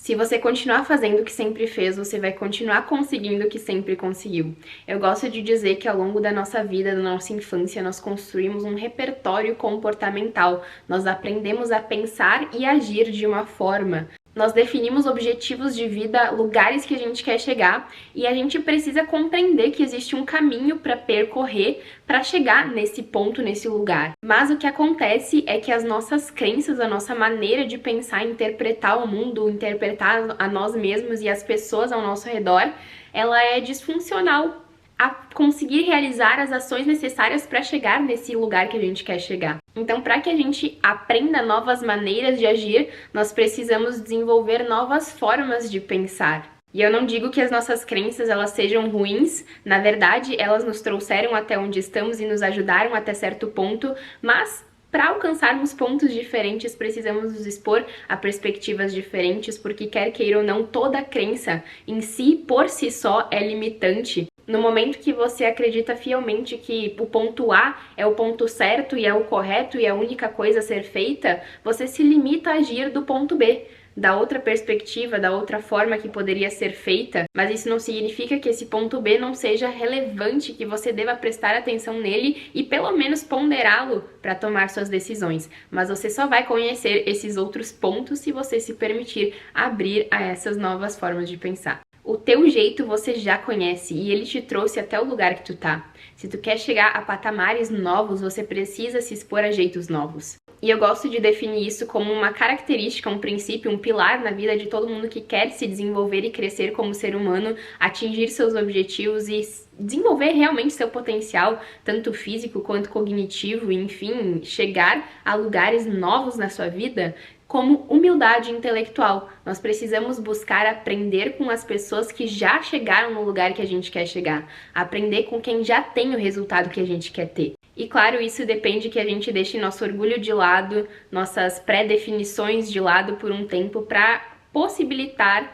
Se você continuar fazendo o que sempre fez, você vai continuar conseguindo o que sempre conseguiu. Eu gosto de dizer que ao longo da nossa vida, da nossa infância, nós construímos um repertório comportamental. Nós aprendemos a pensar e agir de uma forma. Nós definimos objetivos de vida, lugares que a gente quer chegar, e a gente precisa compreender que existe um caminho para percorrer para chegar nesse ponto, nesse lugar. Mas o que acontece é que as nossas crenças, a nossa maneira de pensar, interpretar o mundo, interpretar a nós mesmos e as pessoas ao nosso redor, ela é disfuncional a conseguir realizar as ações necessárias para chegar nesse lugar que a gente quer chegar. Então, para que a gente aprenda novas maneiras de agir, nós precisamos desenvolver novas formas de pensar. E eu não digo que as nossas crenças elas sejam ruins, na verdade, elas nos trouxeram até onde estamos e nos ajudaram até certo ponto, mas para alcançarmos pontos diferentes, precisamos nos expor a perspectivas diferentes, porque quer queira ou não, toda crença em si, por si só, é limitante. No momento que você acredita fielmente que o ponto A é o ponto certo e é o correto e é a única coisa a ser feita, você se limita a agir do ponto B, da outra perspectiva, da outra forma que poderia ser feita, mas isso não significa que esse ponto B não seja relevante, que você deva prestar atenção nele e pelo menos ponderá-lo para tomar suas decisões. Mas você só vai conhecer esses outros pontos se você se permitir abrir a essas novas formas de pensar. O teu jeito você já conhece e ele te trouxe até o lugar que tu tá. Se tu quer chegar a patamares novos, você precisa se expor a jeitos novos. E eu gosto de definir isso como uma característica, um princípio, um pilar na vida de todo mundo que quer se desenvolver e crescer como ser humano, atingir seus objetivos e desenvolver realmente seu potencial, tanto físico quanto cognitivo, e, enfim, chegar a lugares novos na sua vida, como humildade intelectual. Nós precisamos buscar aprender com as pessoas que já chegaram no lugar que a gente quer chegar, aprender com quem já tem o resultado que a gente quer ter. E claro, isso depende que a gente deixe nosso orgulho de lado, nossas pré-definições de lado por um tempo para possibilitar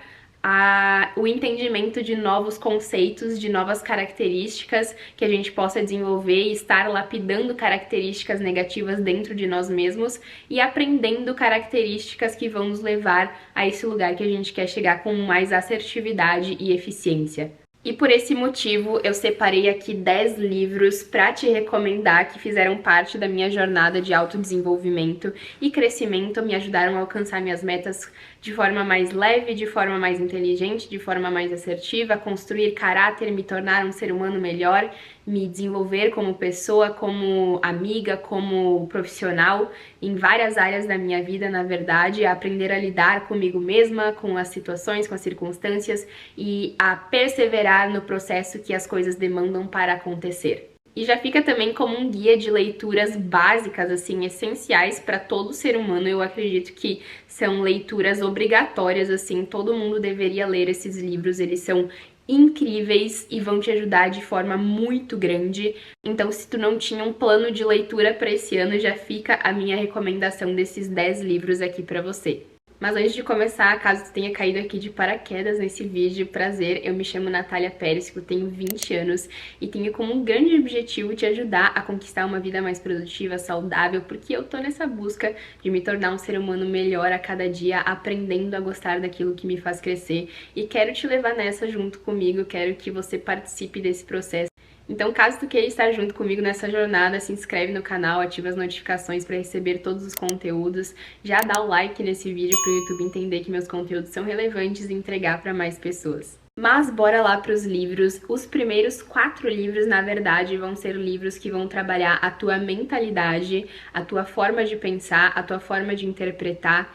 o entendimento de novos conceitos, de novas características que a gente possa desenvolver e estar lapidando características negativas dentro de nós mesmos e aprendendo características que vão nos levar a esse lugar que a gente quer chegar com mais assertividade e eficiência. E por esse motivo eu separei aqui 10 livros para te recomendar que fizeram parte da minha jornada de autodesenvolvimento e crescimento, me ajudaram a alcançar minhas metas de forma mais leve, de forma mais inteligente, de forma mais assertiva, construir caráter, me tornar um ser humano melhor, me desenvolver como pessoa, como amiga, como profissional, em várias áreas da minha vida, na verdade, a aprender a lidar comigo mesma, com as situações, com as circunstâncias e a perseverar no processo que as coisas demandam para acontecer. E já fica também como um guia de leituras básicas, assim, essenciais para todo ser humano. Eu acredito que são leituras obrigatórias, assim, todo mundo deveria ler esses livros, eles são incríveis e vão te ajudar de forma muito grande. Então, se tu não tinha um plano de leitura para esse ano, já fica a minha recomendação desses 10 livros aqui para você. Mas antes de começar, caso tu tenha caído aqui de paraquedas nesse vídeo, prazer, eu me chamo Natália Pérez, eu tenho 20 anos e tenho como um grande objetivo te ajudar a conquistar uma vida mais produtiva, saudável, porque eu tô nessa busca de me tornar um ser humano melhor a cada dia, aprendendo a gostar daquilo que me faz crescer e quero te levar nessa junto comigo, quero que você participe desse processo. Então, caso tu queira estar junto comigo nessa jornada, se inscreve no canal, ativa as notificações para receber todos os conteúdos, já dá o like nesse vídeo para o YouTube entender que meus conteúdos são relevantes e entregar para mais pessoas. Mas bora lá para os livros. Os primeiros 4 livros, na verdade, vão ser livros que vão trabalhar a tua mentalidade, a tua forma de pensar, a tua forma de interpretar,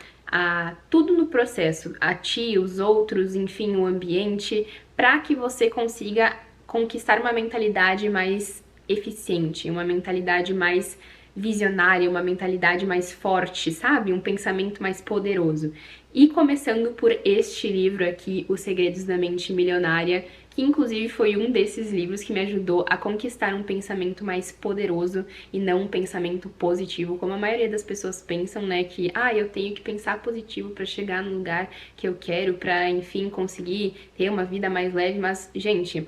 tudo no processo, a ti, os outros, enfim, o ambiente, para que você consiga conquistar uma mentalidade mais eficiente, uma mentalidade mais visionária, uma mentalidade mais forte, sabe? Um pensamento mais poderoso. E começando por este livro aqui, Os Segredos da Mente Milionária, que inclusive foi um desses livros que me ajudou a conquistar um pensamento mais poderoso e não um pensamento positivo, como a maioria das pessoas pensam, né, que eu tenho que pensar positivo para chegar no lugar que eu quero, para enfim conseguir ter uma vida mais leve, mas gente,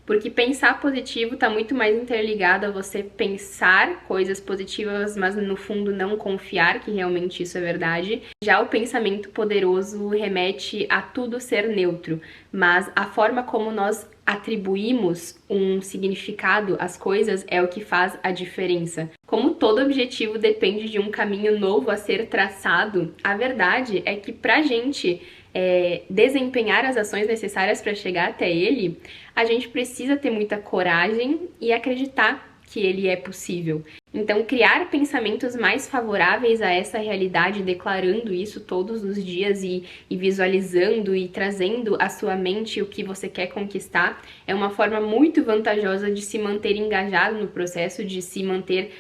Porque pensar positivo tá muito mais interligado a você pensar coisas positivas, mas no fundo não confiar que realmente isso é verdade. Já o pensamento poderoso remete a tudo ser neutro, mas a forma como nós atribuímos um significado às coisas é o que faz a diferença. Como todo objetivo depende de um caminho novo a ser traçado, a verdade é que pra gente desempenhar as ações necessárias para chegar até ele, a gente precisa ter muita coragem e acreditar que ele é possível. Então, criar pensamentos mais favoráveis a essa realidade, declarando isso todos os dias e visualizando e trazendo à sua mente o que você quer conquistar, é uma forma muito vantajosa de se manter engajado no processo, de se manter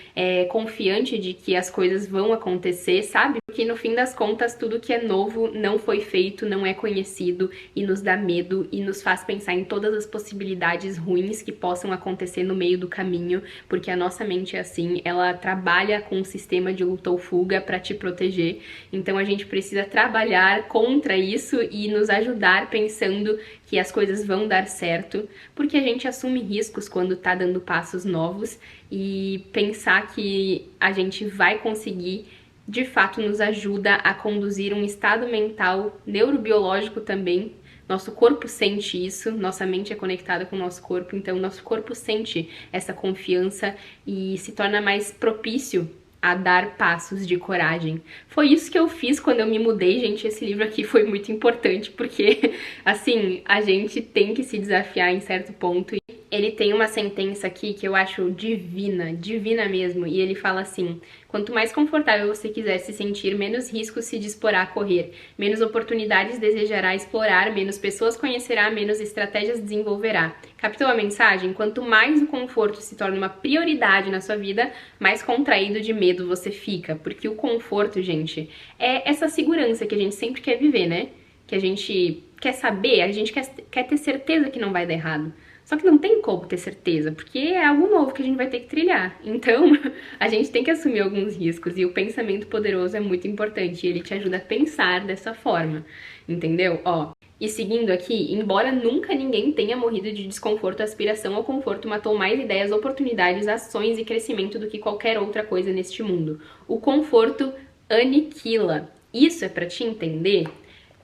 confiante de que as coisas vão acontecer, sabe? Porque no fim das contas, tudo que é novo não foi feito, não é conhecido e nos dá medo e nos faz pensar em todas as possibilidades ruins que possam acontecer no meio do caminho, porque a nossa mente é assim, ela trabalha com um sistema de luta ou fuga para te proteger. Então a gente precisa trabalhar contra isso e nos ajudar pensando que as coisas vão dar certo, porque a gente assume riscos quando tá dando passos novos e pensar que a gente vai conseguir de fato nos ajuda a conduzir um estado mental neurobiológico também. Nosso corpo sente isso, nossa mente é conectada com o nosso corpo, então nosso corpo sente essa confiança e se torna mais propício a dar passos de coragem. Foi isso que eu fiz quando eu me mudei, gente. Esse livro aqui foi muito importante porque, assim, a gente tem que se desafiar em certo ponto. Ele tem uma sentença aqui que eu acho divina, divina mesmo, e ele fala assim: quanto mais confortável você quiser se sentir, menos riscos se disporá a correr, menos oportunidades desejará explorar, menos pessoas conhecerá, menos estratégias desenvolverá. Captou a mensagem? Quanto mais o conforto se torna uma prioridade na sua vida, mais contraído de medo você fica, porque o conforto, gente, é essa segurança que a gente sempre quer viver, né? Que a gente quer saber, a gente quer ter certeza que não vai dar errado. Só que não tem como ter certeza, porque é algo novo que a gente vai ter que trilhar. Então, a gente tem que assumir alguns riscos e o pensamento poderoso é muito importante. E ele te ajuda a pensar dessa forma, entendeu? Ó, e seguindo aqui, embora nunca ninguém tenha morrido de desconforto, a aspiração ao conforto matou mais ideias, oportunidades, ações e crescimento do que qualquer outra coisa neste mundo. O conforto aniquila. Isso é pra te entender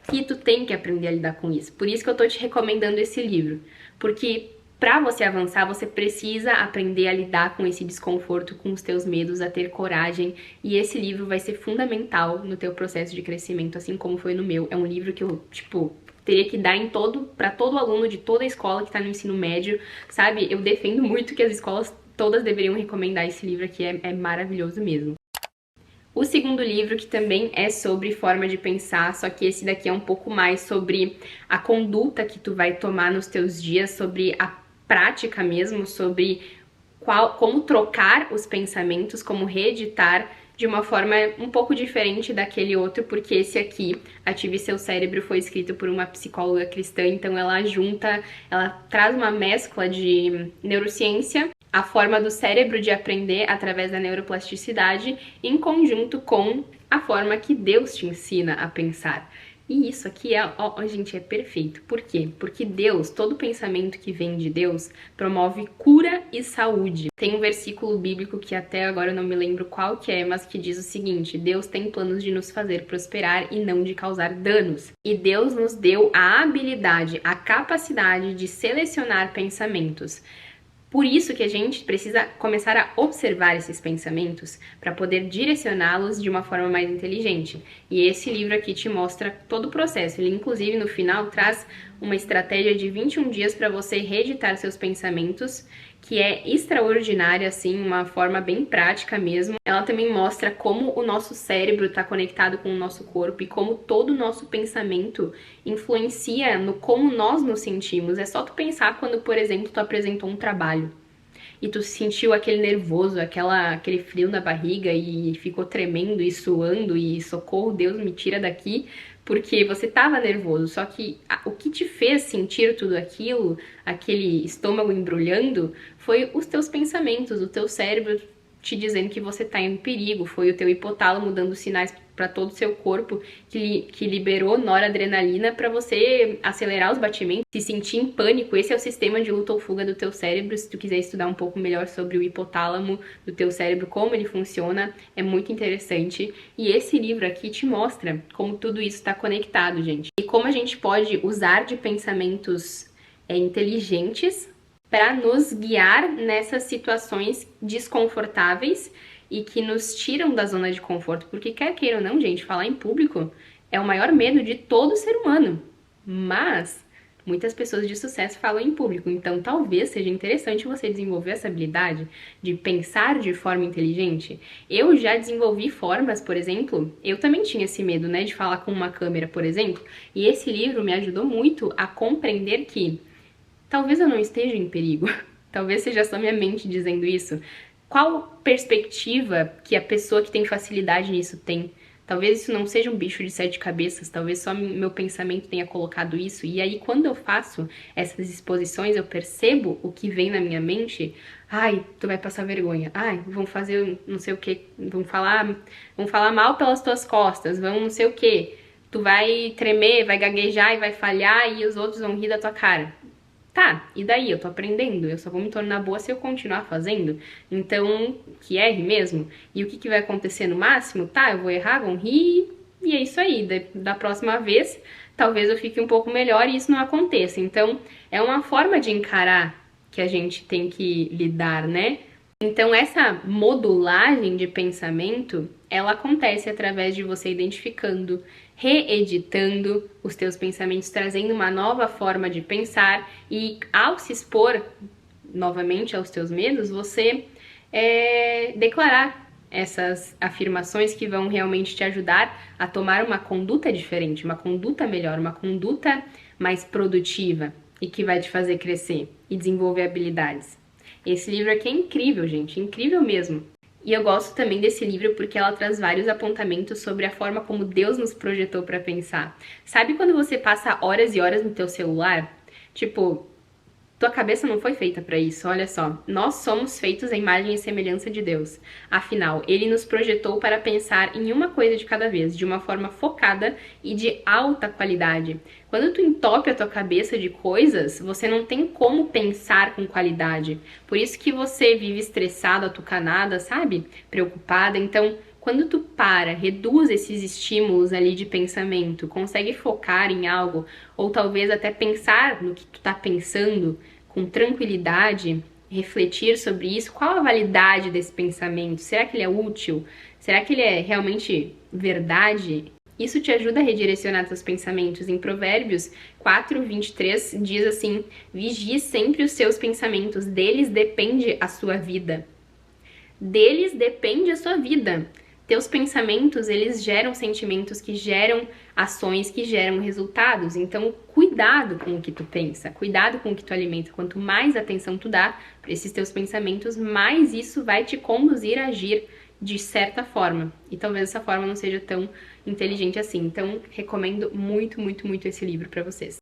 que tu tem que aprender a lidar com isso. Por isso que eu tô te recomendando esse livro. Porque para você avançar, você precisa aprender a lidar com esse desconforto, com os teus medos, a ter coragem. E esse livro vai ser fundamental no teu processo de crescimento, assim como foi no meu. É um livro que eu, teria que dar para todo aluno de toda a escola que tá no ensino médio, sabe? Eu defendo muito que as escolas todas deveriam recomendar esse livro aqui, é maravilhoso mesmo. O segundo livro, que também é sobre forma de pensar, só que esse daqui é um pouco mais sobre a conduta que tu vai tomar nos teus dias, sobre a prática mesmo, sobre como trocar os pensamentos, como reeditar de uma forma um pouco diferente daquele outro, porque esse aqui, Ative Seu Cérebro, foi escrito por uma psicóloga cristã, então ela traz uma mescla de neurociência, a forma do cérebro de aprender através da neuroplasticidade, em conjunto com a forma que Deus te ensina a pensar. E isso aqui gente, é perfeito. Por quê? Porque Deus, todo pensamento que vem de Deus, promove cura e saúde. Tem um versículo bíblico que até agora eu não me lembro qual que é, mas que diz o seguinte: Deus tem planos de nos fazer prosperar e não de causar danos. E Deus nos deu a habilidade, a capacidade de selecionar pensamentos. Por isso que a gente precisa começar a observar esses pensamentos para poder direcioná-los de uma forma mais inteligente. E esse livro aqui te mostra todo o processo. Ele, inclusive, no final, traz uma estratégia de 21 dias para você reeditar seus pensamentos, que é extraordinária, assim, uma forma bem prática mesmo. Ela também mostra como o nosso cérebro está conectado com o nosso corpo e como todo o nosso pensamento influencia no como nós nos sentimos. É só tu pensar quando, por exemplo, tu apresentou um trabalho e tu sentiu aquele nervoso, aquele frio na barriga e ficou tremendo e suando e socorro, Deus me tira daqui, porque você estava nervoso. Só que o que te fez sentir tudo aquilo, aquele estômago embrulhando, foi os teus pensamentos, o teu cérebro te dizendo que você está em perigo, foi o teu hipotálamo dando sinais para todo o seu corpo, que liberou noradrenalina para você acelerar os batimentos, se sentir em pânico. Esse é o sistema de luta ou fuga do teu cérebro. Se tu quiser estudar um pouco melhor sobre o hipotálamo do teu cérebro, como ele funciona, é muito interessante. E esse livro aqui te mostra como tudo isso está conectado, gente. E como a gente pode usar de pensamentos inteligentes para nos guiar nessas situações desconfortáveis e que nos tiram da zona de conforto, porque quer queira ou não, gente, falar em público é o maior medo de todo ser humano, mas muitas pessoas de sucesso falam em público, então talvez seja interessante você desenvolver essa habilidade de pensar de forma inteligente. Eu já desenvolvi formas, por exemplo, eu também tinha esse medo, né, de falar com uma câmera, por exemplo, e esse livro me ajudou muito a compreender que talvez eu não esteja em perigo, talvez seja só minha mente dizendo isso. Qual perspectiva que a pessoa que tem facilidade nisso tem? Talvez isso não seja um bicho de 7 cabeças, talvez só meu pensamento tenha colocado isso. E aí, quando eu faço essas exposições, eu percebo o que vem na minha mente. Ai, tu vai passar vergonha. Ai, vão fazer não sei o que, vão falar mal pelas tuas costas, vão não sei o que. Tu vai tremer, vai gaguejar e vai falhar e os outros vão rir da tua cara. Tá, e daí? Eu tô aprendendo, eu só vou me tornar boa se eu continuar fazendo. Então, que erre mesmo. E o que vai acontecer no máximo? Tá, eu vou errar, vão rir, e é isso aí. Da próxima vez, talvez eu fique um pouco melhor e isso não aconteça. Então, é uma forma de encarar que a gente tem que lidar, né? Então, essa modulagem de pensamento, ela acontece através de você identificando, reeditando os teus pensamentos, trazendo uma nova forma de pensar e ao se expor novamente aos teus medos, você declarar essas afirmações que vão realmente te ajudar a tomar uma conduta diferente, uma conduta melhor, uma conduta mais produtiva e que vai te fazer crescer e desenvolver habilidades. Esse livro aqui é incrível, gente, incrível mesmo. E eu gosto também desse livro porque ela traz vários apontamentos sobre a forma como Deus nos projetou para pensar. Sabe quando você passa horas e horas no teu celular? Tipo, tua cabeça não foi feita para isso, olha só. Nós somos feitos à imagem e semelhança de Deus. Afinal, Ele nos projetou para pensar em uma coisa de cada vez, de uma forma focada e de alta qualidade. Quando tu entope a tua cabeça de coisas, você não tem como pensar com qualidade. Por isso que você vive estressado, atucanada, sabe? Preocupada. Então, quando tu reduz esses estímulos ali de pensamento, consegue focar em algo, ou talvez até pensar no que tu tá pensando com tranquilidade, refletir sobre isso, qual a validade desse pensamento? Será que ele é útil? Será que ele é realmente verdade? Isso te ajuda a redirecionar seus pensamentos. Em Provérbios 4:23 diz assim: vigie sempre os seus pensamentos, deles depende a sua vida. Deles depende a sua vida. Teus pensamentos, eles geram sentimentos que geram ações que geram resultados. Então, cuidado com o que tu pensa, cuidado com o que tu alimenta. Quanto mais atenção tu dá para esses teus pensamentos, mais isso vai te conduzir a agir de certa forma. E talvez essa forma não seja tão inteligente assim. Então, recomendo muito, muito, muito esse livro para vocês.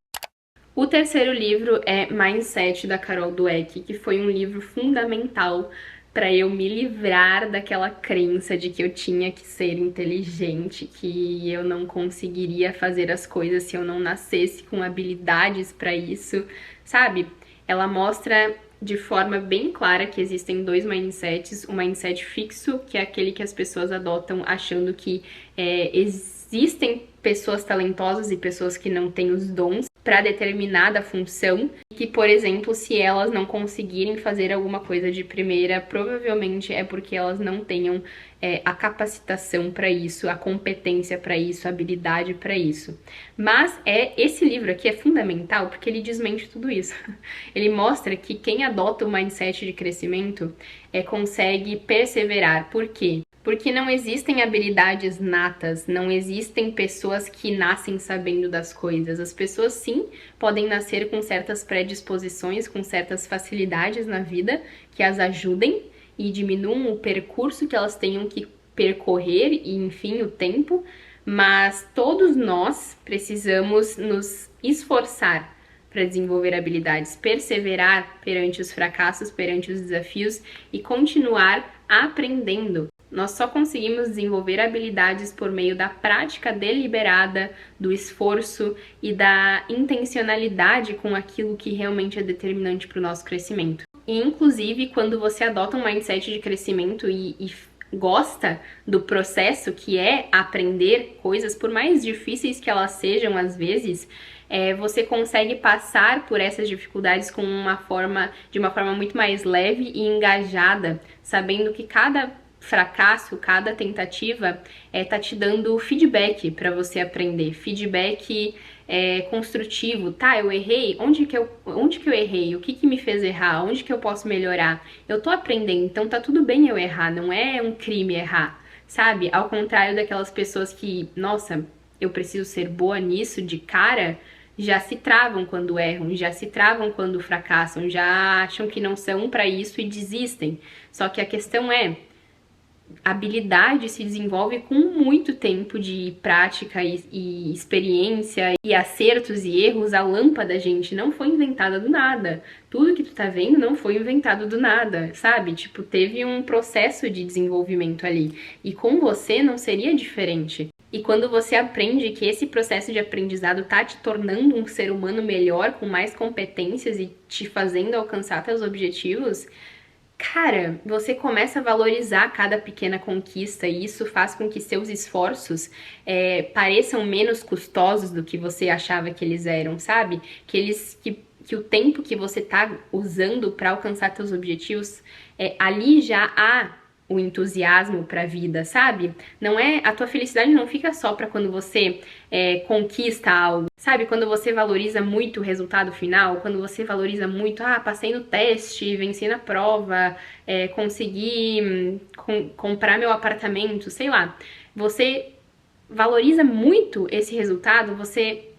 O terceiro livro é Mindset, da Carol Dweck, que foi um livro fundamental para eu me livrar daquela crença de que eu tinha que ser inteligente, que eu não conseguiria fazer as coisas se eu não nascesse com habilidades para isso, sabe? Ela mostra de forma bem clara que existem dois mindsets, o mindset fixo, que é aquele que as pessoas adotam achando que existem pessoas talentosas e pessoas que não têm os dons para determinada função, que, por exemplo, se elas não conseguirem fazer alguma coisa de primeira, provavelmente é porque elas não tenham a capacitação para isso, a competência para isso, a habilidade para isso. Mas esse livro aqui é fundamental porque ele desmente tudo isso. Ele mostra que quem adota o mindset de crescimento consegue perseverar. Por quê? Porque não existem habilidades natas, não existem pessoas que nascem sabendo das coisas. As pessoas, sim, podem nascer com certas predisposições, com certas facilidades na vida que as ajudem e diminuam o percurso que elas tenham que percorrer e, enfim, o tempo. Mas todos nós precisamos nos esforçar para desenvolver habilidades, perseverar perante os fracassos, perante os desafios e continuar aprendendo. Nós só conseguimos desenvolver habilidades por meio da prática deliberada, do esforço e da intencionalidade com aquilo que realmente é determinante para o nosso crescimento. E, inclusive, quando você adota um mindset de crescimento e gosta do processo que é aprender coisas, por mais difíceis que elas sejam às vezes, você consegue passar por essas dificuldades de uma forma muito mais leve e engajada, sabendo que cada fracasso, cada tentativa tá te dando feedback para você aprender, feedback construtivo. Tá, eu errei, onde que eu errei, o que me fez errar, onde que eu posso melhorar? Eu tô aprendendo, então tá tudo bem eu errar, não é um crime errar, sabe? Ao contrário daquelas pessoas que, nossa, eu preciso ser boa nisso de cara, já se travam quando erram, já se travam quando fracassam, já acham que não são para isso e desistem. Só que a questão habilidade se desenvolve com muito tempo de prática e experiência e acertos e erros. A lâmpada, gente, não foi inventada do nada. Tudo que tu tá vendo não foi inventado do nada, sabe? Tipo, teve um processo de desenvolvimento ali. E com você não seria diferente. E quando você aprende que esse processo de aprendizado tá te tornando um ser humano melhor, com mais competências e te fazendo alcançar teus objetivos, cara, você começa a valorizar cada pequena conquista e isso faz com que seus esforços pareçam menos custosos do que você achava que eles eram, sabe? Que o tempo que você tá usando para alcançar seus objetivos, ali já há o entusiasmo para a vida, sabe? Não é, a tua felicidade não fica só para quando você conquista algo, sabe? Quando você valoriza muito o resultado final, quando você valoriza muito, passei no teste, venci na prova, consegui comprar meu apartamento, sei lá. Você valoriza muito esse resultado, você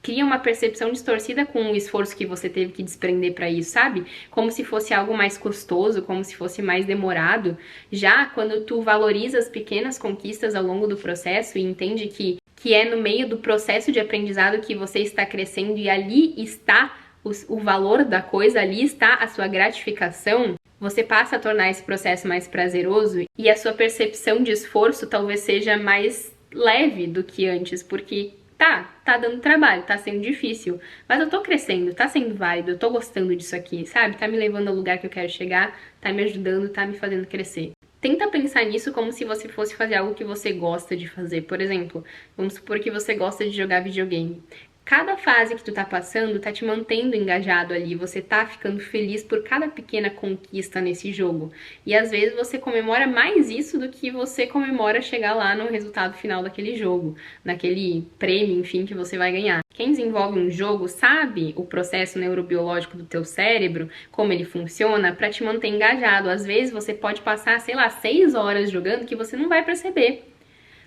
cria uma percepção distorcida com o esforço que você teve que desprender para isso, sabe? Como se fosse algo mais custoso, como se fosse mais demorado. Já quando tu valoriza as pequenas conquistas ao longo do processo e entende que é no meio do processo de aprendizado que você está crescendo e ali está o valor da coisa, ali está a sua gratificação, você passa a tornar esse processo mais prazeroso e a sua percepção de esforço talvez seja mais leve do que antes, porque tá dando trabalho, tá sendo difícil, mas eu tô crescendo, tá sendo válido, eu tô gostando disso aqui, sabe? Tá me levando ao lugar que eu quero chegar, tá me ajudando, tá me fazendo crescer. Tenta pensar nisso como se você fosse fazer algo que você gosta de fazer. Por exemplo, vamos supor que você gosta de jogar videogame. Cada fase que tu tá passando tá te mantendo engajado ali, você tá ficando feliz por cada pequena conquista nesse jogo. E às vezes você comemora mais isso do que você comemora chegar lá no resultado final daquele jogo, naquele prêmio, enfim, que você vai ganhar. Quem desenvolve um jogo sabe o processo neurobiológico do teu cérebro, como ele funciona, para te manter engajado. Às vezes você pode passar, sei lá, 6 horas jogando que você não vai perceber.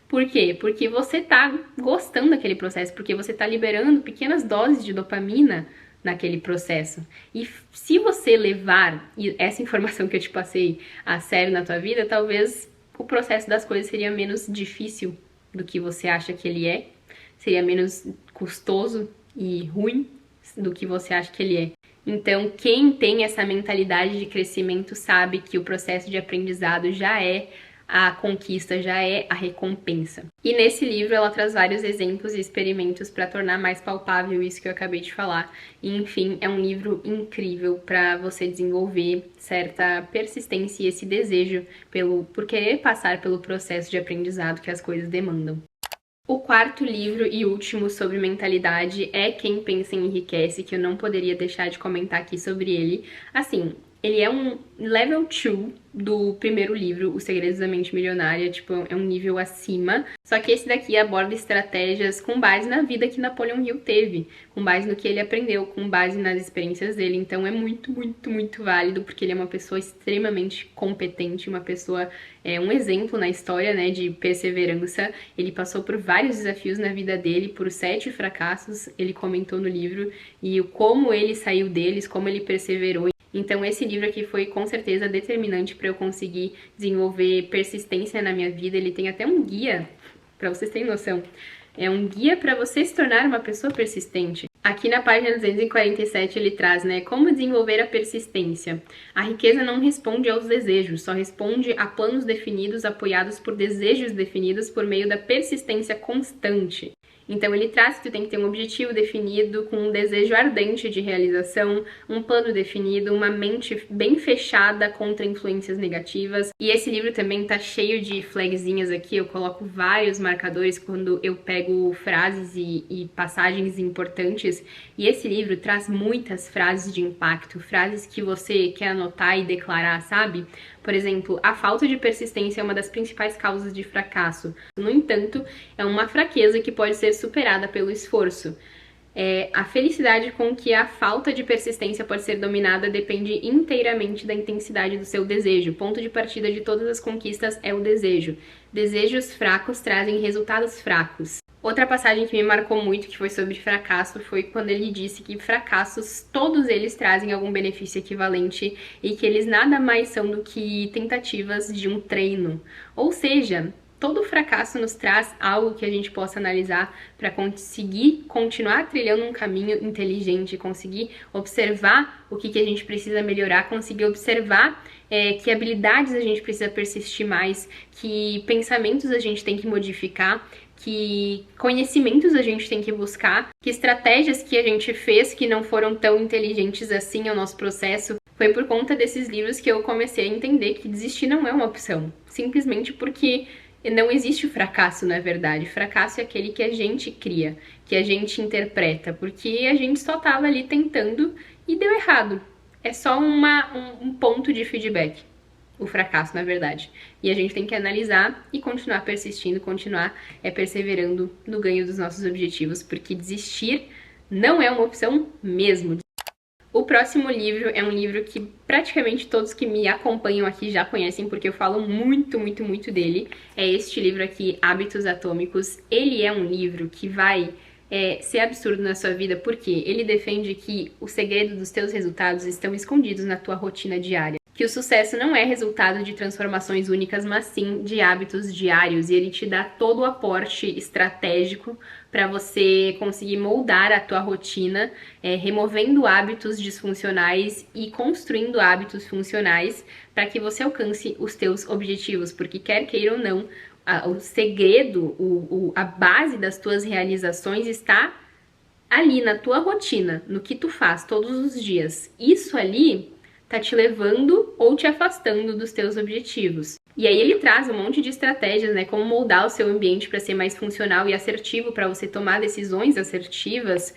Por quê? Porque você tá gostando daquele processo, porque você tá liberando pequenas doses de dopamina naquele processo. E se você levar essa informação que eu te passei a sério na tua vida, talvez o processo das coisas seria menos difícil do que você acha que ele é, seria menos custoso e ruim do que você acha que ele é. Então, quem tem essa mentalidade de crescimento sabe que o processo de aprendizado já é a conquista, já é a recompensa. E nesse livro ela traz vários exemplos e experimentos para tornar mais palpável isso que eu acabei de falar. E, enfim, é um livro incrível para você desenvolver certa persistência e esse desejo por querer passar pelo processo de aprendizado que as coisas demandam. O quarto livro e último sobre mentalidade é Quem Pensa Enriquece, que eu não poderia deixar de comentar aqui sobre ele. Assim, ele é um level 2 do primeiro livro, Os Segredos da Mente Milionária, tipo, é um nível acima. Só que esse daqui aborda estratégias com base na vida que Napoleon Hill teve, com base no que ele aprendeu, com base nas experiências dele. Então é muito, muito, muito válido, porque ele é uma pessoa extremamente competente, uma pessoa, um exemplo na história, né, de perseverança. Ele passou por vários desafios na vida dele, por 7 fracassos, ele comentou no livro, e como ele saiu deles, como ele perseverou. Então esse livro aqui foi com certeza determinante para eu conseguir desenvolver persistência na minha vida. Ele tem até um guia, para vocês terem noção. É um guia para você se tornar uma pessoa persistente. Aqui na página 247 ele traz, né, como desenvolver a persistência. A riqueza não responde aos desejos, só responde a planos definidos apoiados por desejos definidos por meio da persistência constante. Então ele traz que tu tem que ter um objetivo definido, com um desejo ardente de realização, um plano definido, uma mente bem fechada contra influências negativas. E esse livro também tá cheio de flagzinhas aqui, eu coloco vários marcadores quando eu pego frases e passagens importantes. E esse livro traz muitas frases de impacto, frases que você quer anotar e declarar, sabe? Por exemplo, a falta de persistência é uma das principais causas de fracasso. No entanto, é uma fraqueza que pode ser superada pelo esforço. A felicidade com que a falta de persistência pode ser dominada depende inteiramente da intensidade do seu desejo. O ponto de partida de todas as conquistas é o desejo. Desejos fracos trazem resultados fracos. Outra passagem que me marcou muito, que foi sobre fracasso, foi quando ele disse que fracassos, todos eles trazem algum benefício equivalente e que eles nada mais são do que tentativas de um treino. Ou seja, todo fracasso nos traz algo que a gente possa analisar para conseguir continuar trilhando um caminho inteligente, conseguir observar o que a gente precisa melhorar, conseguir observar que habilidades a gente precisa persistir mais, que pensamentos a gente tem que modificar, que conhecimentos a gente tem que buscar, que estratégias que a gente fez que não foram tão inteligentes assim ao nosso processo. Foi por conta desses livros que eu comecei a entender que desistir não é uma opção, simplesmente porque não existe o fracasso, na verdade. Fracasso é aquele que a gente cria, que a gente interpreta, porque a gente só estava ali tentando e deu errado. É só um ponto de feedback, o fracasso, na verdade. E a gente tem que analisar e continuar persistindo, continuar perseverando no ganho dos nossos objetivos, porque desistir não é uma opção mesmo. O próximo livro é um livro que praticamente todos que me acompanham aqui já conhecem, porque eu falo muito, muito, muito dele. É este livro aqui, Hábitos Atômicos. Ele é um livro que vai ser absurdo na sua vida, porque ele defende que o segredo dos teus resultados estão escondidos na tua rotina diária. Que o sucesso não é resultado de transformações únicas, mas sim de hábitos diários. E ele te dá todo o aporte estratégico para você conseguir moldar a tua rotina, removendo hábitos disfuncionais e construindo hábitos funcionais para que você alcance os teus objetivos. Porque quer queira ou não, o segredo, a base das tuas realizações está ali na tua rotina, no que tu faz todos os dias. Isso ali tá te levando ou te afastando dos teus objetivos. E aí ele traz um monte de estratégias, né, como moldar o seu ambiente para ser mais funcional e assertivo, para você tomar decisões assertivas,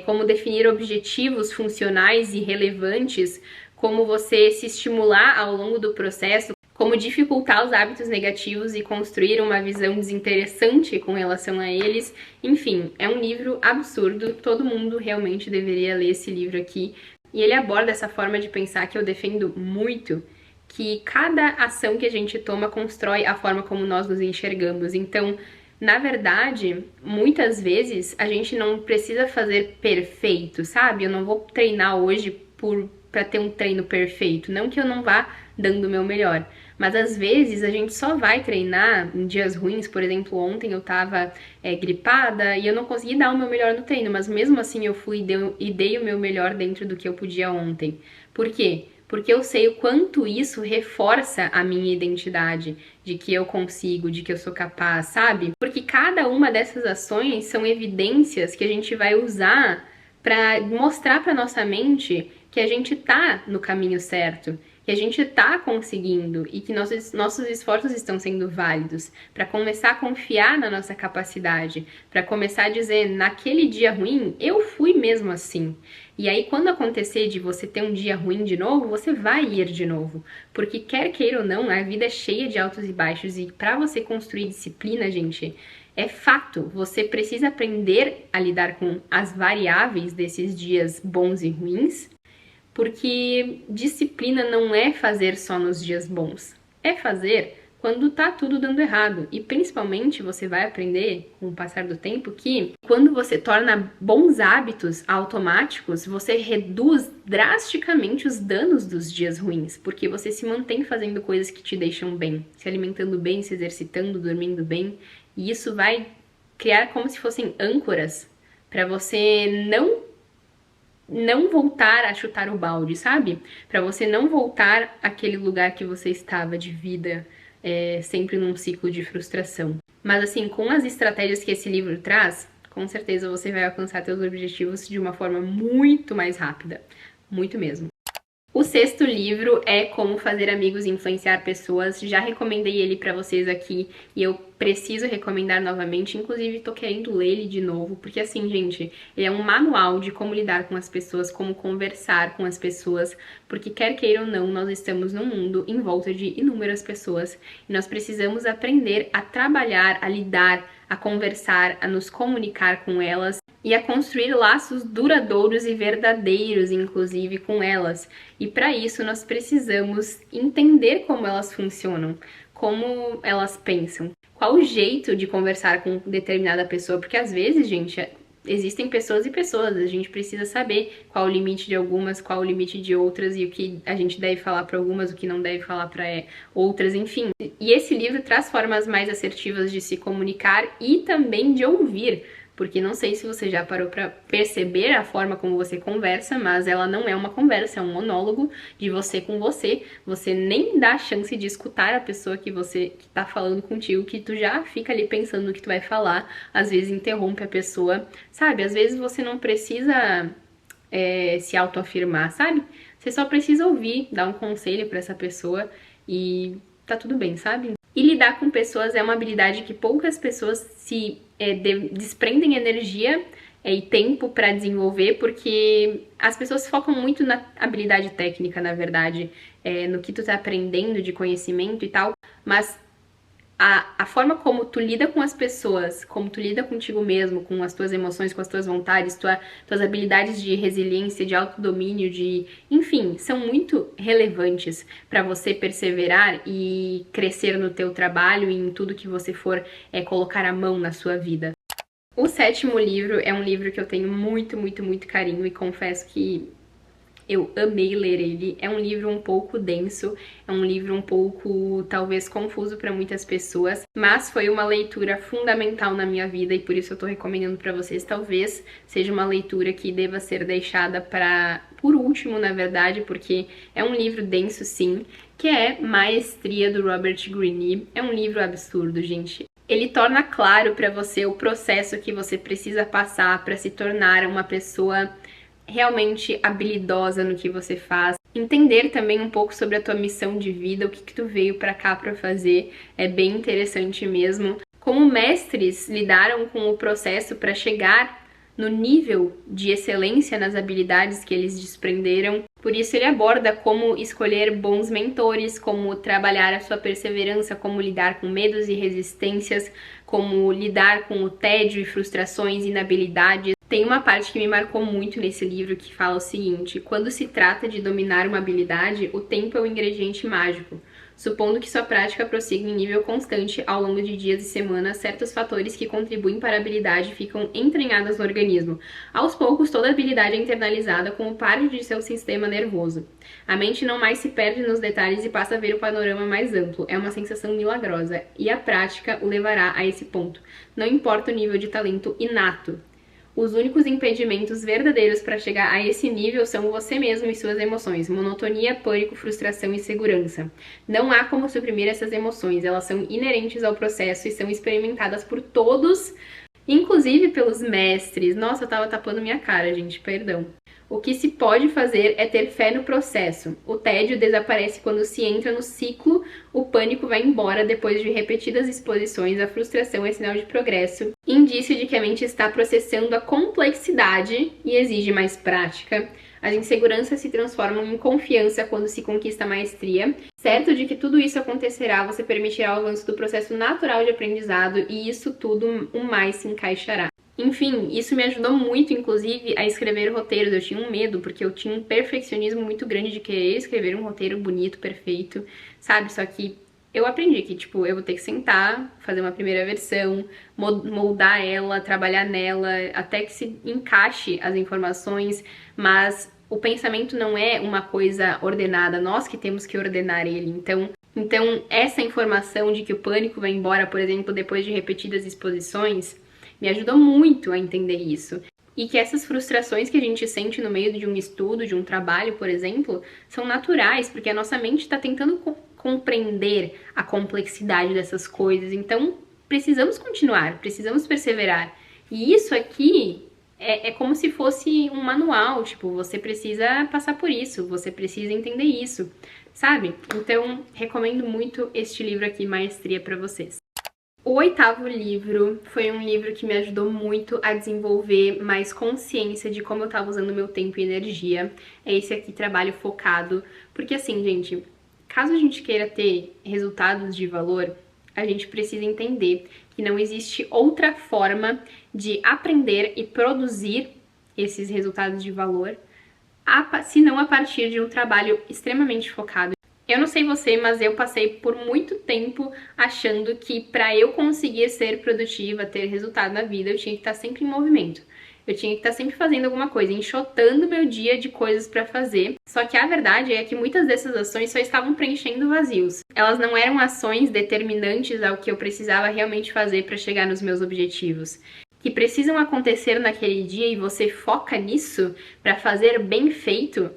como definir objetivos funcionais e relevantes, como você se estimular ao longo do processo, como dificultar os hábitos negativos e construir uma visão desinteressante com relação a eles. Enfim, é um livro absurdo, todo mundo realmente deveria ler esse livro aqui. E ele aborda essa forma de pensar que eu defendo muito, que cada ação que a gente toma constrói a forma como nós nos enxergamos. Então, na verdade, muitas vezes a gente não precisa fazer perfeito, sabe? Eu não vou treinar hoje para ter um treino perfeito, não que eu não vá dando o meu melhor. Mas às vezes a gente só vai treinar em dias ruins. Por exemplo, ontem eu tava gripada e eu não consegui dar o meu melhor no treino, mas mesmo assim eu fui e dei o meu melhor dentro do que eu podia ontem. Por quê? Porque eu sei o quanto isso reforça a minha identidade, de que eu consigo, de que eu sou capaz, sabe? Porque cada uma dessas ações são evidências que a gente vai usar para mostrar para nossa mente que a gente tá no caminho certo, que a gente tá conseguindo e que nossos esforços estão sendo válidos, para começar a confiar na nossa capacidade, para começar a dizer, naquele dia ruim, eu fui mesmo assim. E aí, quando acontecer de você ter um dia ruim de novo, você vai ir de novo. Porque quer queira ou não, a vida é cheia de altos e baixos e para você construir disciplina, gente, é fato, você precisa aprender a lidar com as variáveis desses dias bons e ruins, porque disciplina não é fazer só nos dias bons, é fazer quando tá tudo dando errado. E principalmente você vai aprender com o passar do tempo que quando você torna bons hábitos automáticos, você reduz drasticamente os danos dos dias ruins, porque você se mantém fazendo coisas que te deixam bem, se alimentando bem, se exercitando, dormindo bem, e isso vai criar como se fossem âncoras para você não voltar a chutar o balde, sabe? Para você não voltar àquele lugar que você estava de vida, sempre num ciclo de frustração. Mas assim, com as estratégias que esse livro traz, com certeza você vai alcançar seus objetivos de uma forma muito mais rápida, muito mesmo. O sexto livro é Como Fazer Amigos e Influenciar Pessoas. Já recomendei ele pra vocês aqui e eu preciso recomendar novamente. Inclusive, tô querendo ler ele de novo, porque assim, gente, ele é um manual de como lidar com as pessoas, como conversar com as pessoas, porque quer queira ou não, nós estamos num mundo em volta de inúmeras pessoas e nós precisamos aprender a trabalhar, a lidar, a conversar, a nos comunicar com elas e a construir laços duradouros e verdadeiros, inclusive, com elas. E para isso nós precisamos entender como elas funcionam, como elas pensam, qual o jeito de conversar com determinada pessoa, porque às vezes, gente, existem pessoas e pessoas, a gente precisa saber qual o limite de algumas, qual o limite de outras e o que a gente deve falar para algumas, o que não deve falar para outras, enfim. E esse livro traz formas mais assertivas de se comunicar e também de ouvir. Porque não sei se você já parou pra perceber a forma como você conversa, mas ela não é uma conversa, é um monólogo de você com você. Você nem dá a chance de escutar a pessoa que tá falando contigo, que tu já fica ali pensando no que tu vai falar. Às vezes interrompe a pessoa, sabe? Às vezes você não precisa se autoafirmar, sabe? Você só precisa ouvir, dar um conselho pra essa pessoa e tá tudo bem, sabe? E lidar com pessoas é uma habilidade que poucas pessoas se desprendem energia e tempo para desenvolver, porque as pessoas focam muito na habilidade técnica, na verdade, no que tu tá aprendendo de conhecimento e tal, mas a forma como tu lida com as pessoas, como tu lida contigo mesmo, com as tuas emoções, com as tuas vontades, tuas habilidades de resiliência, de autodomínio, enfim, são muito relevantes para você perseverar e crescer no teu trabalho e em tudo que você for colocar a mão na sua vida. O sétimo livro é um livro que eu tenho muito, muito, muito carinho e confesso que eu amei ler ele. É um livro um pouco denso, é um livro um pouco, talvez, confuso para muitas pessoas, mas foi uma leitura fundamental na minha vida e por isso eu tô recomendando para vocês. Talvez seja uma leitura que deva ser deixada por último, na verdade, porque é um livro denso, sim, que é Maestria, do Robert Greene. É um livro absurdo, gente. Ele torna claro para você o processo que você precisa passar para se tornar uma pessoa realmente habilidosa no que você faz, entender também um pouco sobre a tua missão de vida, o que tu veio pra cá pra fazer, é bem interessante mesmo. Como mestres lidaram com o processo para chegar no nível de excelência nas habilidades que eles desprenderam. Por isso ele aborda como escolher bons mentores, como trabalhar a sua perseverança, como lidar com medos e resistências, como lidar com o tédio e frustrações e inabilidades. Tem uma parte que me marcou muito nesse livro que fala o seguinte: quando se trata de dominar uma habilidade, o tempo é o ingrediente mágico. Supondo que sua prática prossiga em nível constante ao longo de dias e semanas, certos fatores que contribuem para a habilidade ficam entranhados no organismo. Aos poucos, toda a habilidade é internalizada como parte de seu sistema nervoso. A mente não mais se perde nos detalhes e passa a ver o panorama mais amplo. É uma sensação milagrosa, e a prática o levará a esse ponto. Não importa o nível de talento inato. Os únicos impedimentos verdadeiros para chegar a esse nível são você mesmo e suas emoções, monotonia, pânico, frustração e insegurança. Não há como suprimir essas emoções, elas são inerentes ao processo e são experimentadas por todos, inclusive pelos mestres. Nossa, eu tava tapando minha cara, gente, perdão. O que se pode fazer é ter fé no processo. O tédio desaparece quando se entra no ciclo, o pânico vai embora depois de repetidas exposições, a frustração é sinal de progresso, indício de que a mente está processando a complexidade e exige mais prática. As inseguranças se transformam em confiança quando se conquista a maestria. Certo de que tudo isso acontecerá, você permitirá o avanço do processo natural de aprendizado e isso tudo o mais se encaixará. Enfim, isso me ajudou muito, inclusive, a escrever roteiros. Eu tinha um medo, porque eu tinha um perfeccionismo muito grande de querer escrever um roteiro bonito, perfeito, sabe? Só que eu aprendi que, tipo, eu vou ter que sentar, fazer uma primeira versão, moldar ela, trabalhar nela, até que se encaixe as informações, mas o pensamento não é uma coisa ordenada, nós que temos que ordenar ele. Então essa informação de que o pânico vai embora, por exemplo, depois de repetidas exposições, me ajudou muito a entender isso. E que essas frustrações que a gente sente no meio de um estudo, de um trabalho, por exemplo, são naturais, porque a nossa mente está tentando compreender a complexidade dessas coisas. Então, precisamos continuar, precisamos perseverar. E isso aqui é como se fosse um manual, tipo, você precisa passar por isso, você precisa entender isso, sabe? Então, recomendo muito este livro aqui, Maestria, para vocês. O 8º livro foi um livro que me ajudou muito a desenvolver mais consciência de como eu estava usando meu tempo e energia. É esse aqui, Trabalho Focado. Porque assim, gente, caso a gente queira ter resultados de valor, a gente precisa entender que não existe outra forma de aprender e produzir esses resultados de valor, senão a partir de um trabalho extremamente focado. Eu não sei você, mas eu passei por muito tempo achando que para eu conseguir ser produtiva, ter resultado na vida, eu tinha que estar sempre em movimento. Eu tinha que estar sempre fazendo alguma coisa, enxotando meu dia de coisas para fazer. Só que a verdade é que muitas dessas ações só estavam preenchendo vazios. Elas não eram ações determinantes ao que eu precisava realmente fazer para chegar nos meus objetivos. Que precisam acontecer naquele dia e você foca nisso para fazer bem feito.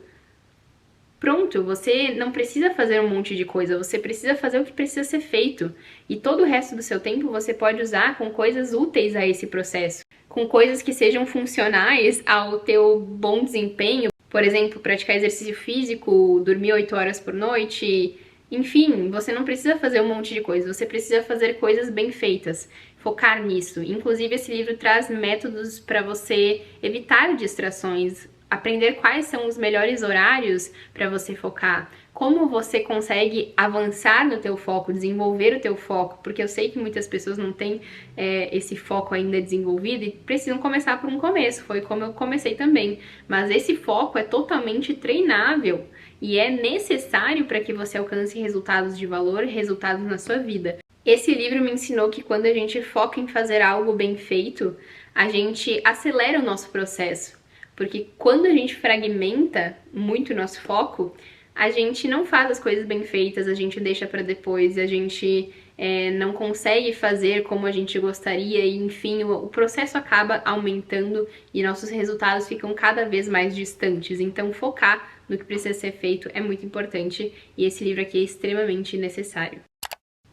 Pronto, você não precisa fazer um monte de coisa, você precisa fazer o que precisa ser feito. E todo o resto do seu tempo você pode usar com coisas úteis a esse processo, com coisas que sejam funcionais ao teu bom desempenho. Por exemplo, praticar exercício físico, dormir 8 horas por noite. Enfim, você não precisa fazer um monte de coisa, você precisa fazer coisas bem feitas, focar nisso. Inclusive, esse livro traz métodos para você evitar distrações, aprender quais são os melhores horários para você focar, como você consegue avançar no teu foco, desenvolver o teu foco, porque eu sei que muitas pessoas não têm esse foco ainda desenvolvido e precisam começar por um começo, foi como eu comecei também, mas esse foco é totalmente treinável e é necessário para que você alcance resultados de valor, resultados na sua vida. Esse livro me ensinou que quando a gente foca em fazer algo bem feito, a gente acelera o nosso processo. Porque quando a gente fragmenta muito o nosso foco, a gente não faz as coisas bem feitas, a gente deixa para depois, a gente não consegue fazer como a gente gostaria e, enfim, o processo acaba aumentando e nossos resultados ficam cada vez mais distantes. Então, focar no que precisa ser feito é muito importante e esse livro aqui é extremamente necessário.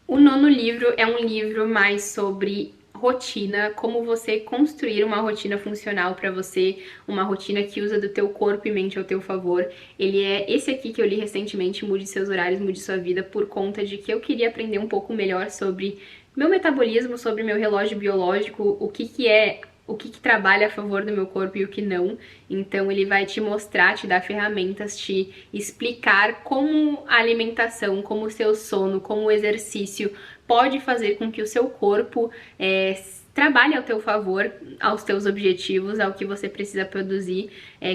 O 9º livro é um livro mais sobre rotina, como você construir uma rotina funcional para você, uma rotina que usa do teu corpo e mente ao teu favor. Ele é esse aqui que eu li recentemente, Mude Seus Horários, Mude Sua Vida, por conta de que eu queria aprender um pouco melhor sobre meu metabolismo, sobre meu relógio biológico, o que trabalha a favor do meu corpo e o que não. Então ele vai te mostrar, te dar ferramentas, te explicar como a alimentação, como o seu sono, como o exercício pode fazer com que o seu corpo trabalhe ao teu favor, aos teus objetivos, ao que você precisa produzir,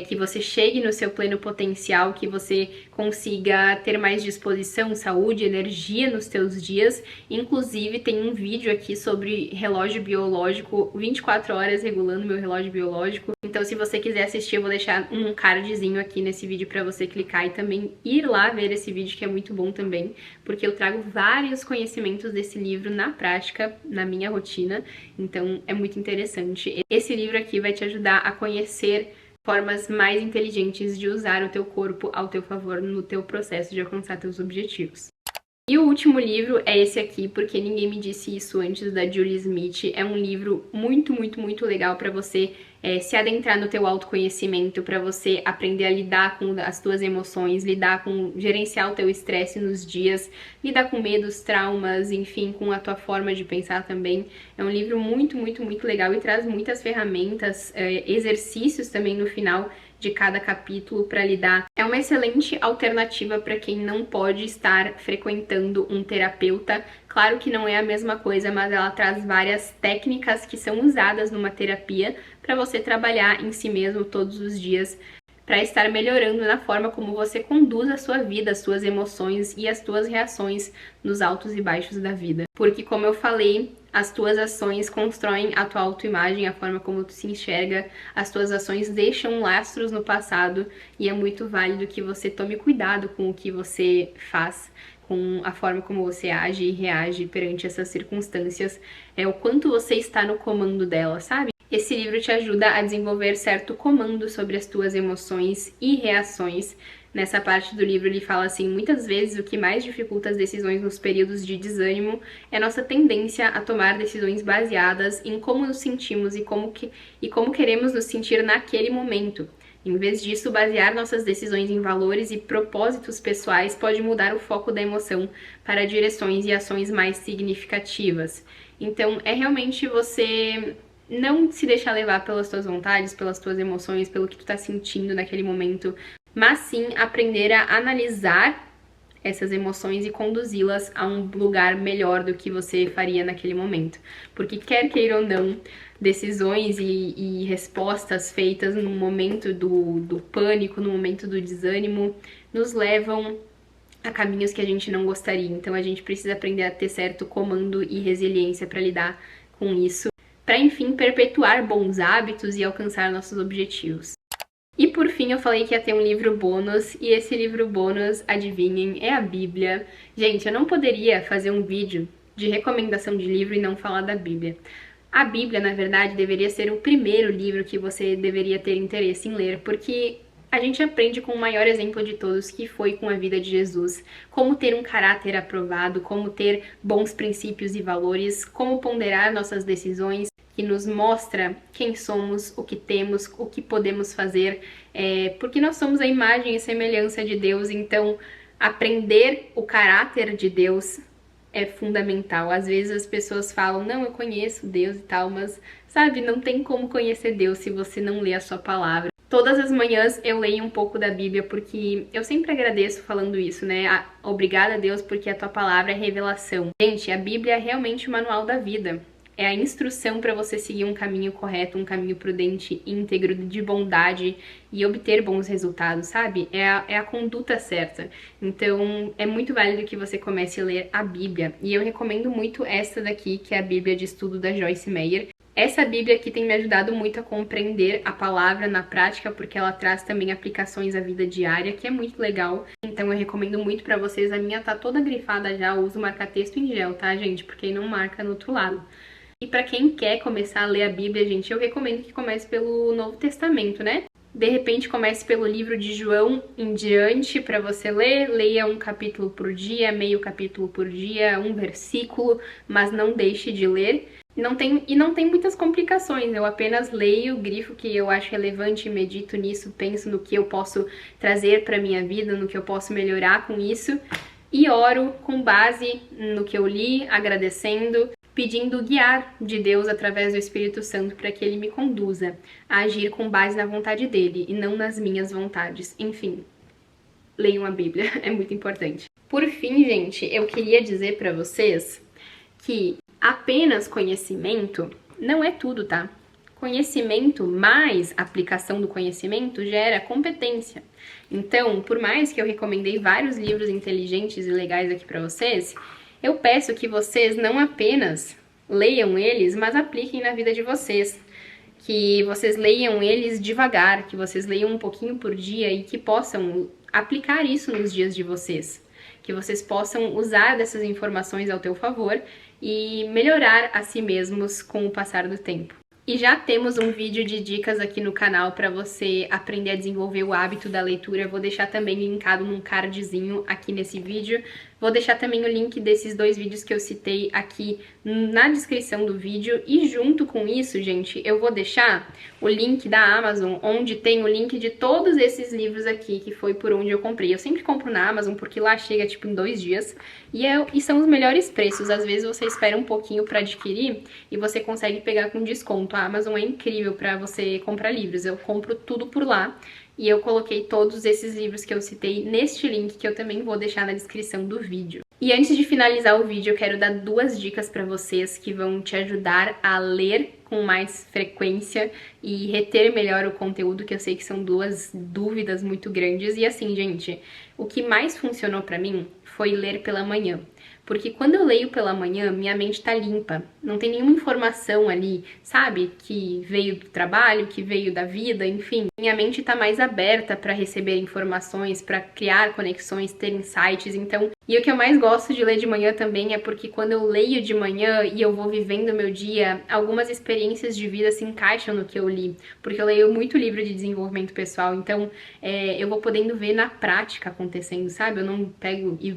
que você chegue no seu pleno potencial, que você consiga ter mais disposição, saúde, energia nos teus dias. Inclusive tem um vídeo aqui sobre relógio biológico, 24 horas regulando meu relógio biológico. Então se você quiser assistir, eu vou deixar um cardzinho aqui nesse vídeo para você clicar e também ir lá ver esse vídeo, que é muito bom também, porque eu trago vários conhecimentos desse livro na prática, na minha rotina. Então é muito interessante. Esse livro aqui vai te ajudar a conhecer formas mais inteligentes de usar o teu corpo ao teu favor no teu processo de alcançar teus objetivos. E o último livro é esse aqui, Porque Ninguém Me Disse Isso Antes, da Julie Smith. É um livro muito, muito, muito legal para você se adentrar no teu autoconhecimento, para você aprender a lidar com as tuas emoções, gerenciar o teu estresse nos dias, lidar com medos, traumas, enfim, com a tua forma de pensar também. É um livro muito, muito, muito legal e traz muitas ferramentas, exercícios também no final de cada capítulo para lidar. É uma excelente alternativa para quem não pode estar frequentando um terapeuta. Claro que não é a mesma coisa, mas ela traz várias técnicas que são usadas numa terapia para você trabalhar em si mesmo todos os dias, para estar melhorando na forma como você conduz a sua vida, as suas emoções e as tuas reações nos altos e baixos da vida. Porque, como eu falei, as tuas ações constroem a tua autoimagem, a forma como tu se enxerga, as tuas ações deixam lastros no passado e é muito válido que você tome cuidado com o que você faz, com a forma como você age e reage perante essas circunstâncias, o quanto você está no comando dela, sabe? Esse livro te ajuda a desenvolver certo comando sobre as tuas emoções e reações. Nessa parte do livro ele fala assim, muitas vezes o que mais dificulta as decisões nos períodos de desânimo é nossa tendência a tomar decisões baseadas em como nos sentimos e como queremos nos sentir naquele momento. Em vez disso, basear nossas decisões em valores e propósitos pessoais pode mudar o foco da emoção para direções e ações mais significativas. Então, é realmente você não se deixar levar pelas tuas vontades, pelas tuas emoções, pelo que tu tá sentindo naquele momento, mas sim aprender a analisar essas emoções e conduzi-las a um lugar melhor do que você faria naquele momento. Porque quer queira ou não, decisões e respostas feitas no momento do pânico, no momento do desânimo, nos levam a caminhos que a gente não gostaria. Então a gente precisa aprender a ter certo comando e resiliência para lidar com isso, para enfim perpetuar bons hábitos e alcançar nossos objetivos. E por fim eu falei que ia ter um livro bônus, e esse livro bônus, adivinhem, é a Bíblia. Gente, eu não poderia fazer um vídeo de recomendação de livro e não falar da Bíblia. A Bíblia, na verdade, deveria ser o primeiro livro que você deveria ter interesse em ler, porque a gente aprende com o maior exemplo de todos, que foi com a vida de Jesus, como ter um caráter aprovado, como ter bons princípios e valores, como ponderar nossas decisões, que nos mostra quem somos, o que temos, o que podemos fazer, porque nós somos a imagem e semelhança de Deus, então aprender o caráter de Deus é fundamental. Às vezes as pessoas falam, não, eu conheço Deus e tal, mas sabe, não tem como conhecer Deus se você não lê a sua palavra. Todas as manhãs eu leio um pouco da Bíblia, porque eu sempre agradeço falando isso, né? Obrigada a Deus, porque a tua palavra é revelação. Gente, a Bíblia é realmente o manual da vida. É a instrução para você seguir um caminho correto, um caminho prudente, íntegro, de bondade e obter bons resultados, sabe? É a conduta certa. Então, é muito válido que você comece a ler a Bíblia. E eu recomendo muito esta daqui, que é a Bíblia de Estudo da Joyce Meyer. Essa Bíblia aqui tem me ajudado muito a compreender a palavra na prática, porque ela traz também aplicações à vida diária, que é muito legal. Então eu recomendo muito pra vocês. A minha tá toda grifada já, eu uso marca-texto em gel, tá, gente? Porque aí não marca no outro lado. E pra quem quer começar a ler a Bíblia, gente, eu recomendo que comece pelo Novo Testamento, né? De repente comece pelo livro de João em diante para você ler, leia um capítulo por dia, meio capítulo por dia, um versículo, mas não deixe de ler. Não tem muitas complicações, eu apenas leio, grifo que eu acho relevante, medito nisso, penso no que eu posso trazer para minha vida, no que eu posso melhorar com isso, e oro com base no que eu li, agradecendo, pedindo o guiar de Deus através do Espírito Santo para que Ele me conduza a agir com base na vontade dEle e não nas minhas vontades. Enfim, leiam a Bíblia, é muito importante. Por fim, gente, eu queria dizer para vocês que apenas conhecimento não é tudo, tá? Conhecimento mais aplicação do conhecimento gera competência. Então, por mais que eu recomendei vários livros inteligentes e legais aqui para vocês, eu peço que vocês não apenas leiam eles, mas apliquem na vida de vocês. Que vocês leiam eles devagar, que vocês leiam um pouquinho por dia e que possam aplicar isso nos dias de vocês. Que vocês possam usar dessas informações ao teu favor e melhorar a si mesmos com o passar do tempo. E já temos um vídeo de dicas aqui no canal para você aprender a desenvolver o hábito da leitura. Eu vou deixar também linkado num cardzinho aqui nesse vídeo. Vou deixar também o link desses dois vídeos que eu citei aqui na descrição do vídeo. E junto com isso, gente, eu vou deixar o link da Amazon, onde tem o link de todos esses livros aqui, que foi por onde eu comprei. Eu sempre compro na Amazon, porque lá chega tipo em 2 dias. E são os melhores preços. Às vezes você espera um pouquinho para adquirir e você consegue pegar com desconto. A Amazon é incrível para você comprar livros. Eu compro tudo por lá. E eu coloquei todos esses livros que eu citei neste link, que eu também vou deixar na descrição do vídeo. E antes de finalizar o vídeo, eu quero dar 2 dicas para vocês que vão te ajudar a ler com mais frequência e reter melhor o conteúdo, que eu sei que são 2 dúvidas muito grandes. E assim, gente, o que mais funcionou para mim foi ler pela manhã. Porque quando eu leio pela manhã, minha mente tá limpa, não tem nenhuma informação ali, sabe? Que veio do trabalho, que veio da vida, enfim. Minha mente tá mais aberta para receber informações, para criar conexões, ter insights, então... E o que eu mais gosto de ler de manhã também é porque quando eu leio de manhã e eu vou vivendo o meu dia, algumas experiências de vida se encaixam no que eu li. Porque eu leio muito livro de desenvolvimento pessoal, então eu vou podendo ver na prática acontecendo, sabe? Eu não pego e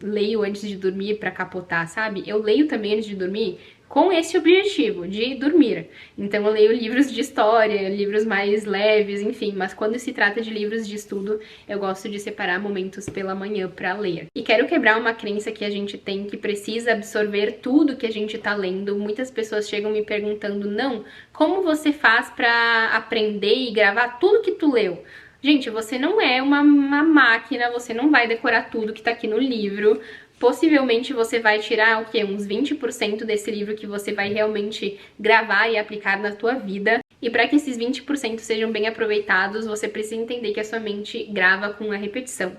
leio antes de dormir pra capotar, sabe? Eu leio também antes de dormir com esse objetivo, de dormir. Então eu leio livros de história, livros mais leves, enfim, mas quando se trata de livros de estudo, eu gosto de separar momentos pela manhã pra ler. E quero quebrar uma crença que a gente tem que precisa absorver tudo que a gente tá lendo. Muitas pessoas chegam me perguntando, não, como você faz pra aprender e gravar tudo que tu leu? Gente, você não é uma máquina, você não vai decorar tudo que tá aqui no livro. Possivelmente você vai tirar o quê? Uns 20% desse livro que você vai realmente gravar e aplicar na tua vida. E para que esses 20% sejam bem aproveitados, você precisa entender que a sua mente grava com a repetição.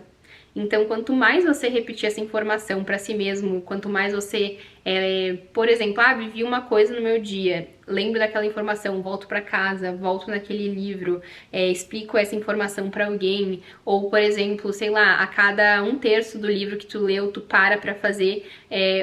Então, quanto mais você repetir essa informação para si mesmo, quanto mais você, por exemplo, vivi uma coisa no meu dia, lembro daquela informação, volto para casa, volto naquele livro, explico essa informação para alguém, ou, por exemplo, sei lá, a cada 1/3 do livro que tu leu, tu para fazer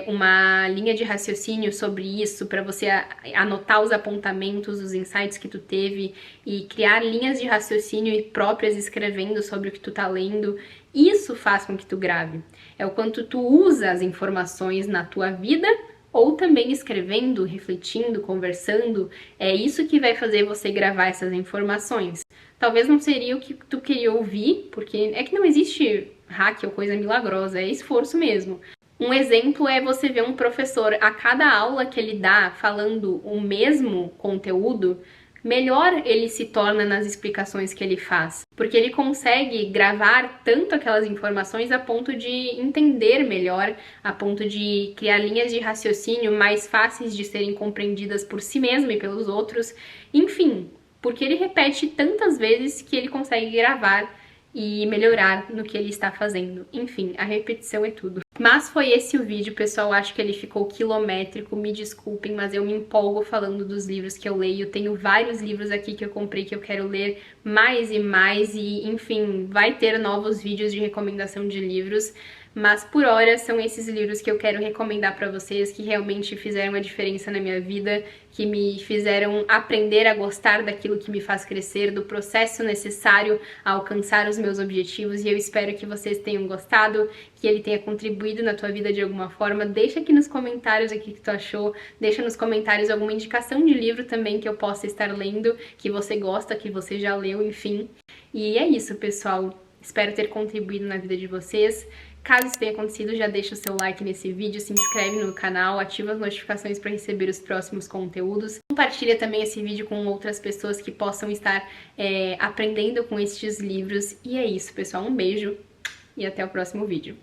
uma linha de raciocínio sobre isso, para você anotar os apontamentos, os insights que tu teve e criar linhas de raciocínio próprias escrevendo sobre o que tu tá lendo. Isso faz com que tu grave. É o quanto tu usa as informações na tua vida ou também escrevendo, refletindo, conversando. É isso que vai fazer você gravar essas informações. Talvez não seria o que tu queria ouvir, porque é que não existe hack ou coisa milagrosa, é esforço mesmo. Um exemplo é você ver um professor, a cada aula que ele dá falando o mesmo conteúdo, melhor ele se torna nas explicações que ele faz, porque ele consegue gravar tanto aquelas informações a ponto de entender melhor, a ponto de criar linhas de raciocínio mais fáceis de serem compreendidas por si mesmo e pelos outros, enfim, porque ele repete tantas vezes que ele consegue gravar e melhorar no que ele está fazendo. Enfim, a repetição é tudo. Mas foi esse o vídeo, pessoal, acho que ele ficou quilométrico, me desculpem, mas eu me empolgo falando dos livros que eu leio, tenho vários livros aqui que eu comprei que eu quero ler mais e mais e, enfim, vai ter novos vídeos de recomendação de livros, mas por hora são esses livros que eu quero recomendar pra vocês, que realmente fizeram a diferença na minha vida, que me fizeram aprender a gostar daquilo que me faz crescer, do processo necessário a alcançar os meus objetivos, e eu espero que vocês tenham gostado, que ele tenha contribuído na tua vida de alguma forma. Deixa aqui nos comentários o que tu achou, deixa nos comentários alguma indicação de livro também que eu possa estar lendo, que você gosta, que você já leu, enfim. E é isso, pessoal. Espero ter contribuído na vida de vocês. Caso isso tenha acontecido, já deixa o seu like nesse vídeo, se inscreve no canal, ativa as notificações para receber os próximos conteúdos. Compartilha também esse vídeo com outras pessoas que possam estar aprendendo com estes livros. E é isso, pessoal. Um beijo e até o próximo vídeo.